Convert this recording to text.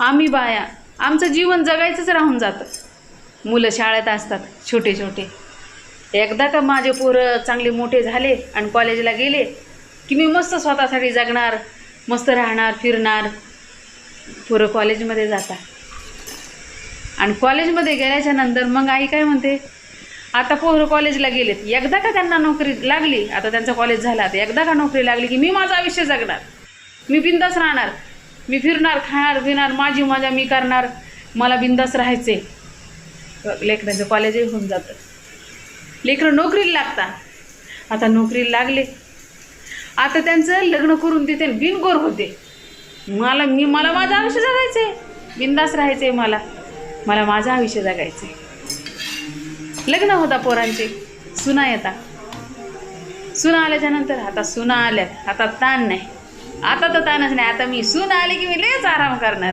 आम्ही बाया आमचं जीवन जगायचंच राहून जातं. मुलं शाळेत असतात छोटे छोटे. एकदा का माझे पोरं चांगले मोठे झाले आणि कॉलेजला गेले की मी मस्त स्वतःसाठी जगणार, मस्त राहणार, फिरणार. पोरं कॉलेजमध्ये जातात आणि कॉलेजमध्ये गेल्याच्या नंतर मग आई काय म्हणते, आता पोरं कॉलेजला गेलेत, एकदा का त्यांना नोकरी लागली, आता त्यांचं कॉलेज झालं, आता एकदा का नोकरी लागली की मी माझं आयुष्य जगणार, मी बिंदास राहणार, मी फिरणार, खाणार पिणार, माझी मजा मी करणार, मला बिंदास राहायचे. लेकरांचं कॉलेजही होऊन जातं, लेकरं नोकरीला लागतात. आता नोकरीला लागले, आता त्यांचं लग्न करून देते, बिनगोर होते. मला माझं आयुष्य जगायचं आहे, बिंदास राहायचं आहे, मला माझं आयुष्य जगायचं आहे. लग्न होता पोरांचे, सुना येतात. सुना आल्याच्या नंतर आता सुना आल्या, आता ताण नाही, आता तर ताणच नाही. आता मी सून आली की मी लयच आराम करणार.